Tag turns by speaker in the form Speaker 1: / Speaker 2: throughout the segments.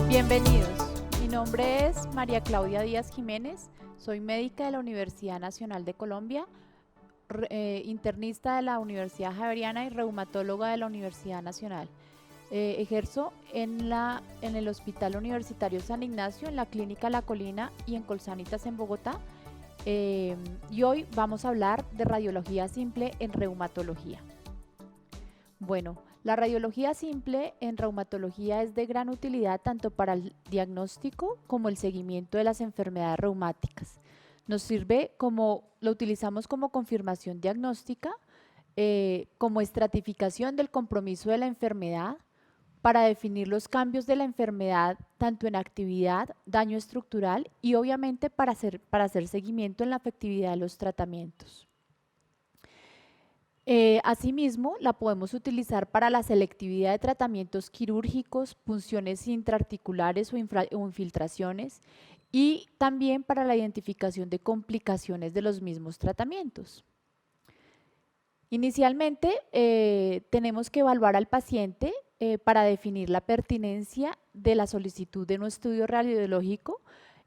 Speaker 1: Bienvenidos, mi nombre es María Claudia Díaz Jiménez, soy médica de la Universidad Nacional de Colombia, internista de la Universidad Javeriana y reumatóloga de la Universidad Nacional. Ejerzo en el Hospital Universitario San Ignacio, en la Clínica La Colina y en Colsanitas en Bogotá. Y hoy vamos a hablar de radiología simple en reumatología. Bueno, la radiología simple en reumatología es de gran utilidad tanto para el diagnóstico como el seguimiento de las enfermedades reumáticas. Nos sirve lo utilizamos como confirmación diagnóstica, como estratificación del compromiso de la enfermedad, para definir los cambios de la enfermedad tanto en actividad, daño estructural y obviamente para hacer seguimiento en la efectividad de los tratamientos. Asimismo, la podemos utilizar para la selectividad de tratamientos quirúrgicos, punciones intraarticulares o infiltraciones y también para la identificación de complicaciones de los mismos tratamientos. Inicialmente, tenemos que evaluar al paciente para definir la pertinencia de la solicitud de un estudio radiológico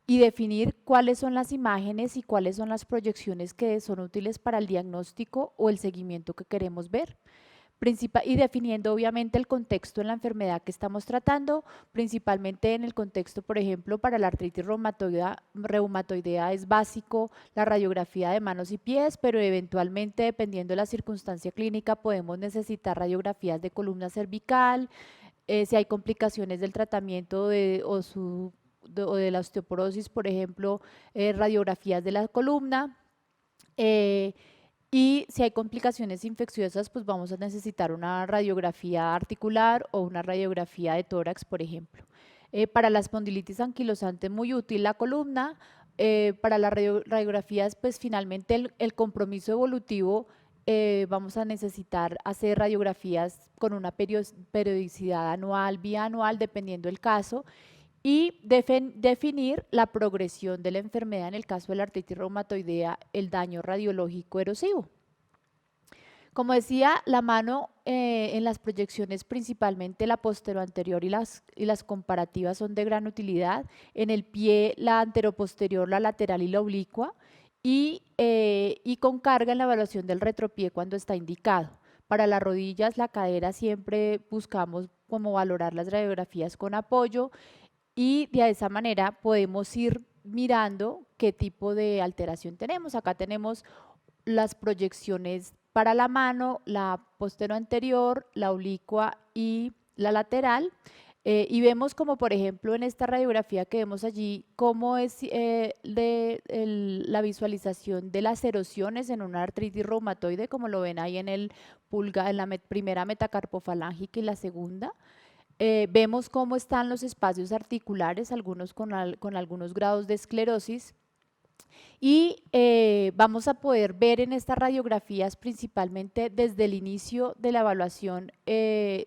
Speaker 1: y definir cuáles son las imágenes y cuáles son las proyecciones que son útiles para el diagnóstico o el seguimiento que queremos ver. Y definiendo obviamente el contexto en la enfermedad que estamos tratando, principalmente en el contexto, por ejemplo, para la artritis reumatoidea es básico la radiografía de manos y pies, pero eventualmente, dependiendo de la circunstancia clínica, podemos necesitar radiografías de columna cervical, si hay complicaciones del tratamiento o de la osteoporosis, por ejemplo, radiografías de la columna. Y si hay complicaciones infecciosas, pues vamos a necesitar una radiografía articular o una radiografía de tórax, por ejemplo. Para la espondilitis anquilosante es muy útil la columna. Para las radiografías, pues finalmente el compromiso evolutivo, vamos a necesitar hacer radiografías con una periodicidad anual, bianual, dependiendo del caso, y definir la progresión de la enfermedad en el caso de la artritis reumatoidea, el daño radiológico erosivo. Como decía, la mano en las proyecciones, principalmente la posteroanterior y las comparativas son de gran utilidad. En el pie, la anteroposterior, la lateral y la oblicua, y con carga en la evaluación del retropié cuando está indicado. Para las rodillas, la cadera, siempre buscamos cómo valorar las radiografías con apoyo, y de esa manera podemos ir mirando qué tipo de alteración tenemos. Acá tenemos las proyecciones para la mano, la posteroanterior, la oblicua y la lateral. Y vemos como, por ejemplo, en esta radiografía que vemos allí, cómo es la visualización de las erosiones en una artritis reumatoide, como lo ven ahí en el pulgar, en la primera metacarpofalángica y la segunda. Vemos cómo están los espacios articulares, algunos con algunos grados de esclerosis, y vamos a poder ver en estas radiografías, principalmente desde el inicio de la evaluación,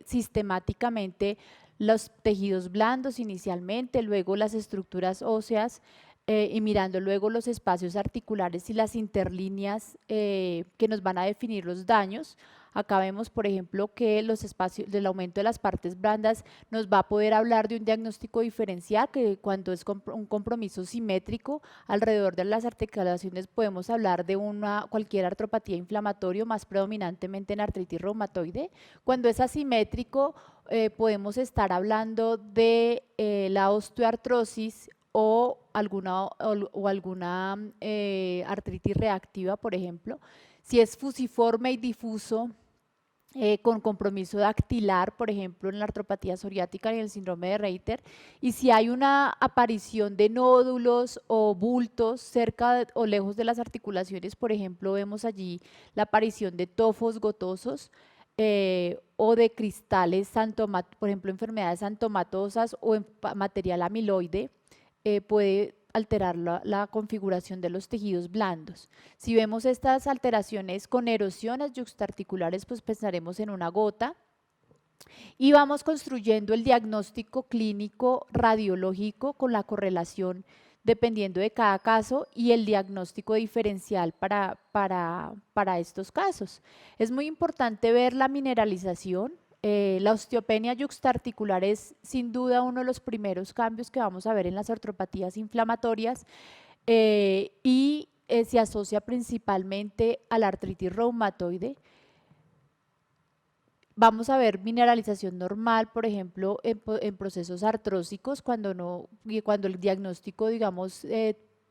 Speaker 1: sistemáticamente los tejidos blandos inicialmente, luego las estructuras óseas, y mirando luego los espacios articulares y las interlíneas que nos van a definir los daños. Acá vemos, por ejemplo, que los espacios del aumento de las partes blandas nos va a poder hablar de un diagnóstico diferencial, que cuando es un compromiso simétrico alrededor de las articulaciones podemos hablar de cualquier artropatía inflamatoria, más predominantemente en artritis reumatoide. Cuando es asimétrico, podemos estar hablando de la osteoartrosis o alguna artritis reactiva, por ejemplo. Si es fusiforme y difuso, con compromiso dactilar, por ejemplo, en la artropatía psoriática y el síndrome de Reiter, y si hay una aparición de nódulos o bultos cerca o lejos de las articulaciones, por ejemplo, vemos allí la aparición de tofos gotosos, o de cristales, por ejemplo, enfermedades santomatosas o en material amiloide, puede alterar la configuración de los tejidos blandos. Si vemos estas alteraciones con erosiones yuxtaarticulares, pues pensaremos en una gota, y vamos construyendo el diagnóstico clínico radiológico con la correlación dependiendo de cada caso y el diagnóstico diferencial para estos casos. Es muy importante ver la mineralización. La osteopenia yuxtaarticular es sin duda uno de los primeros cambios que vamos a ver en las artropatías inflamatorias y se asocia principalmente a la artritis reumatoide. Vamos a ver mineralización normal, por ejemplo, en procesos artrósicos, cuando el diagnóstico, digamos,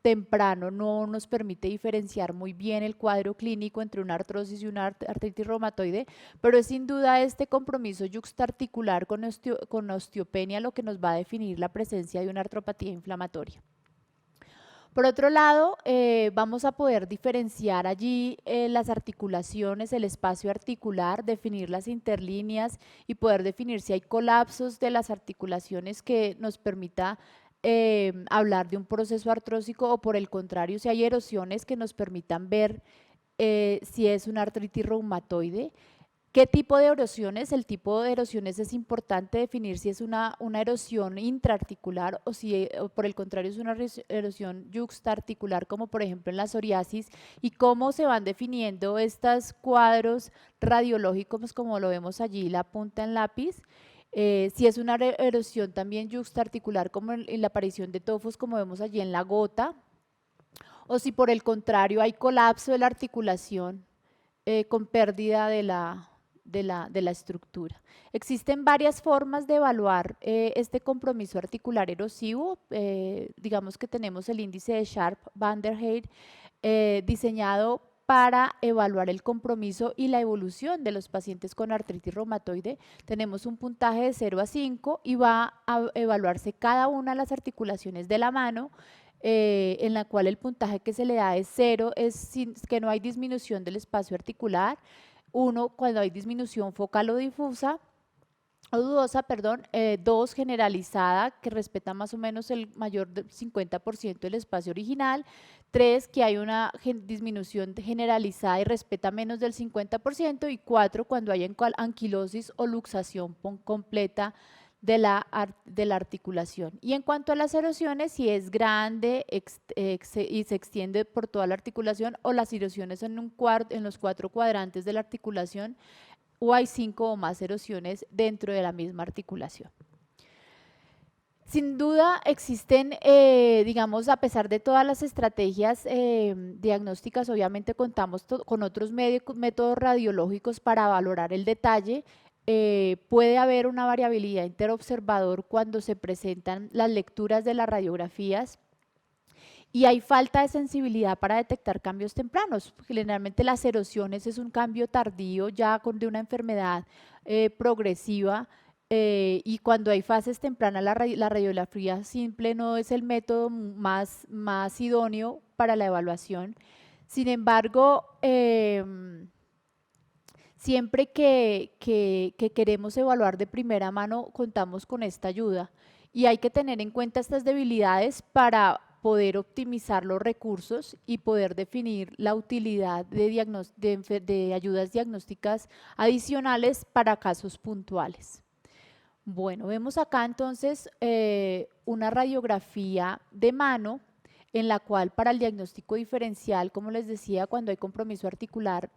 Speaker 1: temprano no nos permite diferenciar muy bien el cuadro clínico entre una artrosis y una artritis reumatoide, pero es sin duda este compromiso yuxtaarticular con osteopenia lo que nos va a definir la presencia de una artropatía inflamatoria. Por otro lado, vamos a poder diferenciar allí las articulaciones, el espacio articular, definir las interlíneas y poder definir si hay colapsos de las articulaciones que nos permita hablar de un proceso artrósico o por el contrario, si hay erosiones que nos permitan ver si es una artritis reumatoide. ¿Qué tipo de erosiones? El tipo de erosiones es importante definir si es una erosión intraarticular o si o por el contrario es una erosión yuxtaarticular, como por ejemplo en la psoriasis, y cómo se van definiendo estos cuadros radiológicos, como lo vemos allí, la punta en lápiz. Si es una erosión también yuxtaarticular, como en la aparición de tofos, como vemos allí en la gota, o si por el contrario hay colapso de la articulación con pérdida de la estructura. Existen varias formas de evaluar este compromiso articular erosivo. Digamos que tenemos el índice de Sharp-Van der Heide diseñado para evaluar el compromiso y la evolución de los pacientes con artritis reumatoide. Tenemos un puntaje de 0 a 5 y va a evaluarse cada una de las articulaciones de la mano, en la cual el puntaje que se le da es 0, es que no hay disminución del espacio articular. 1, cuando hay disminución focal o difusa, o dudosa, perdón. 2, generalizada, que respeta más o menos el mayor del 50% del espacio original. 3, que hay una disminución generalizada y respeta menos del 50%. Y 4, cuando hay anquilosis o luxación completa de la articulación. Y en cuanto a las erosiones, si es grande y se extiende por toda la articulación, o las erosiones en los 4 cuadrantes de la articulación, o hay 5 o más erosiones dentro de la misma articulación. Sin duda existen, digamos, a pesar de todas las estrategias diagnósticas, obviamente contamos con otros métodos radiológicos para valorar el detalle. Puede haber una variabilidad interobservador cuando se presentan las lecturas de las radiografías y hay falta de sensibilidad para detectar cambios tempranos. Generalmente las erosiones es un cambio tardío ya de una enfermedad progresiva, y cuando hay fases tempranas la radiografía simple no es el método más idóneo para la evaluación. Sin embargo, siempre que queremos evaluar de primera mano, contamos con esta ayuda y hay que tener en cuenta estas debilidades para poder optimizar los recursos y poder definir la utilidad de ayudas diagnósticas adicionales para casos puntuales. Bueno, vemos acá entonces una radiografía de mano en la cual para el diagnóstico diferencial, como les decía, cuando hay compromiso articular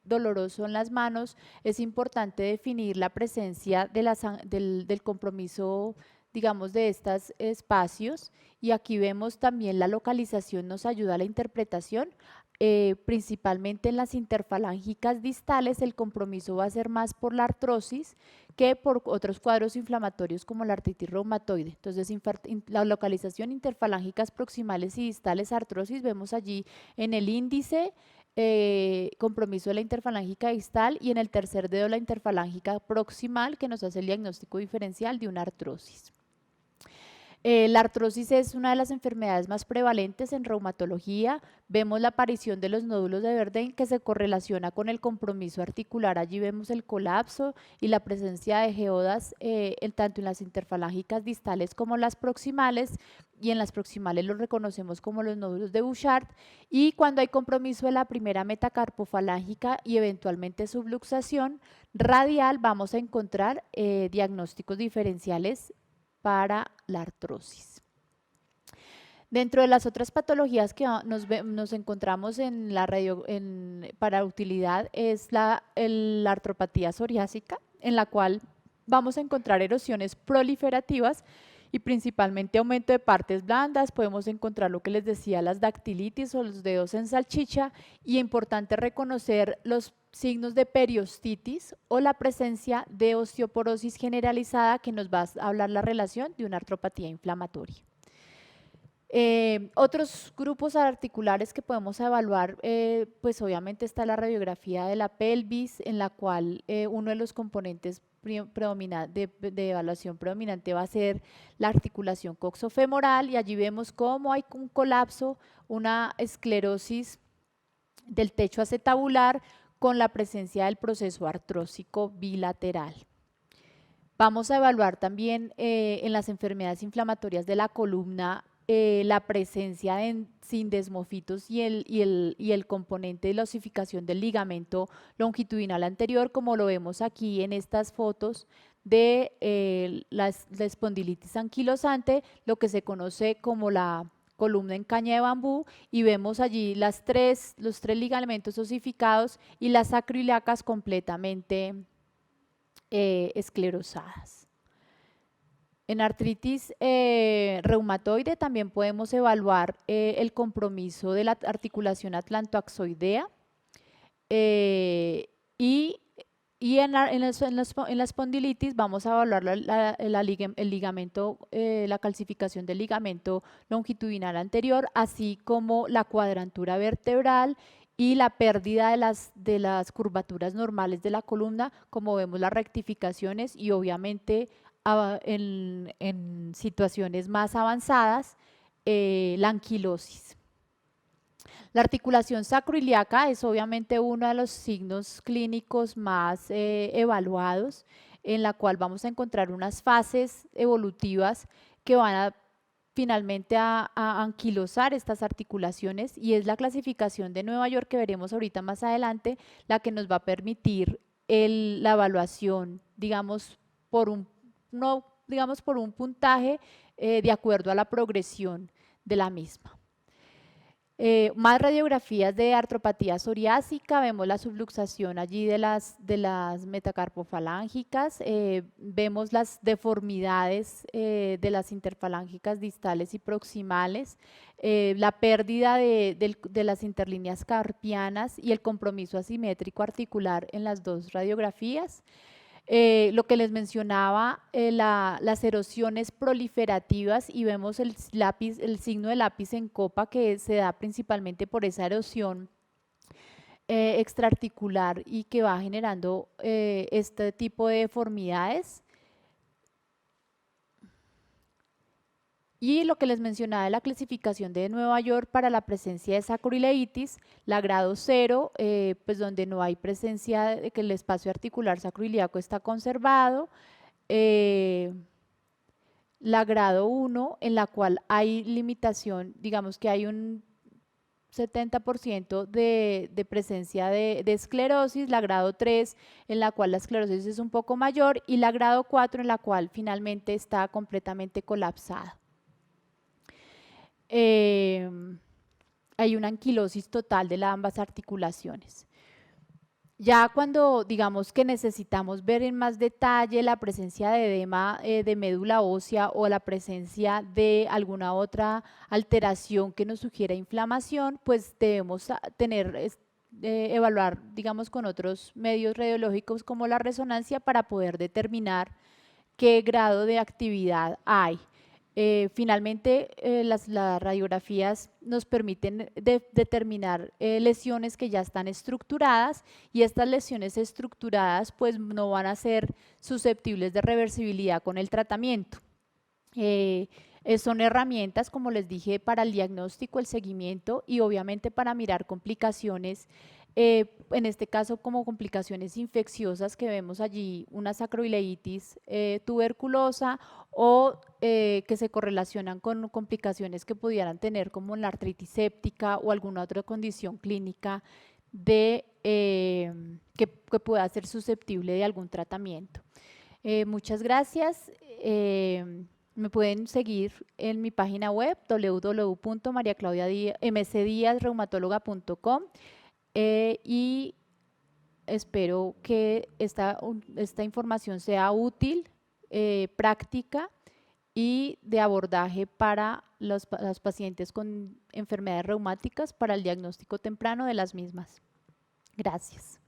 Speaker 1: doloroso en las manos, es importante definir la presencia del compromiso, digamos, de estos espacios. Y aquí vemos también la localización nos ayuda a la interpretación. Principalmente en las interfalángicas distales el compromiso va a ser más por la artrosis que por otros cuadros inflamatorios como la artritis reumatoide. Entonces, la localización interfalángicas proximales y distales artrosis, vemos allí en el índice compromiso de la interfalángica distal y en el tercer dedo la interfalángica proximal, que nos hace el diagnóstico diferencial de una artrosis. La artrosis es una de las enfermedades más prevalentes en reumatología. Vemos la aparición de los nódulos de Verdén que se correlaciona con el compromiso articular. Allí vemos el colapso y la presencia de geodas tanto en las interfalángicas distales como las proximales, y en las proximales los reconocemos como los nódulos de Bouchard. Y cuando hay compromiso de la primera metacarpofalángica y eventualmente subluxación radial, vamos a encontrar diagnósticos diferenciales para la artrosis. Dentro de las otras patologías que nos encontramos para utilidad es la artropatía psoriásica. en la cual vamos a encontrar erosiones proliferativas y principalmente aumento de partes blandas. Podemos encontrar lo que les decía, las dactilitis o los dedos en salchicha, y importante reconocer los signos de periostitis o la presencia de osteoporosis generalizada, que nos va a hablar la relación de una artropatía inflamatoria. Otros grupos articulares que podemos evaluar, pues obviamente está la radiografía de la pelvis, en la cual uno de los componentes de evaluación predominante va a ser la articulación coxofemoral, y allí vemos cómo hay un colapso, una esclerosis del techo acetabular con la presencia del proceso artrósico bilateral. Vamos a evaluar también en las enfermedades inflamatorias de la columna la presencia de sindesmofitos y el componente de la osificación del ligamento longitudinal anterior, como lo vemos aquí en estas fotos de la espondilitis anquilosante, lo que se conoce como la columna en caña de bambú, y vemos allí los tres ligamentos osificados y las sacroiliacas completamente esclerosadas. En artritis reumatoide también podemos evaluar el compromiso de la articulación atlantoaxoidea y en la espondilitis vamos a evaluar el ligamento, la calcificación del ligamento longitudinal anterior, así como la cuadrantura vertebral y la pérdida de las curvaturas normales de la columna, como vemos las rectificaciones, y obviamente en situaciones más avanzadas la anquilosis. La articulación sacroiliaca es obviamente uno de los signos clínicos más evaluados, en la cual vamos a encontrar unas fases evolutivas que van a finalmente a anquilosar estas articulaciones, y es la clasificación de Nueva York, que veremos ahorita más adelante, la que nos va a permitir la evaluación, digamos, por un puntaje de acuerdo a la progresión de la misma. Más radiografías de artropatía psoriásica, vemos la subluxación allí de las metacarpofalángicas, vemos las deformidades de las interfalángicas distales y proximales, la pérdida de las interlíneas carpianas y el compromiso asimétrico articular en las dos radiografías. Lo que les mencionaba, las erosiones proliferativas, y vemos el signo de lápiz en copa, que se da principalmente por esa erosión extraarticular y que va generando este tipo de deformidades. Y lo que les mencionaba de la clasificación de Nueva York para la presencia de sacroileitis, la grado 0, pues donde no hay presencia de que el espacio articular sacroiliaco está conservado. La grado 1, en la cual hay limitación, digamos que hay un 70% de presencia de esclerosis, la grado 3, en la cual la esclerosis es un poco mayor, y la grado 4, en la cual finalmente está completamente colapsada. Hay una anquilosis total de ambas articulaciones. Ya cuando digamos que necesitamos ver en más detalle la presencia de edema de médula ósea o la presencia de alguna otra alteración que nos sugiera inflamación, pues debemos evaluar, digamos, con otros medios radiológicos como la resonancia, para poder determinar qué grado de actividad hay. Finalmente, las radiografías nos permiten determinar lesiones que ya están estructuradas, y estas lesiones estructuradas pues no van a ser susceptibles de reversibilidad con el tratamiento. Son herramientas, como les dije, para el diagnóstico, el seguimiento y obviamente para mirar complicaciones, en este caso como complicaciones infecciosas, que vemos allí una sacroileitis tuberculosa, o que se correlacionan con complicaciones que pudieran tener como la artritis séptica o alguna otra condición clínica que pueda ser susceptible de algún tratamiento. Muchas gracias. Me pueden seguir en mi página web www.mariaclaudiamcdiazreumatóloga.com y espero que esta información sea útil, práctica y de abordaje para los pacientes con enfermedades reumáticas para el diagnóstico temprano de las mismas. Gracias.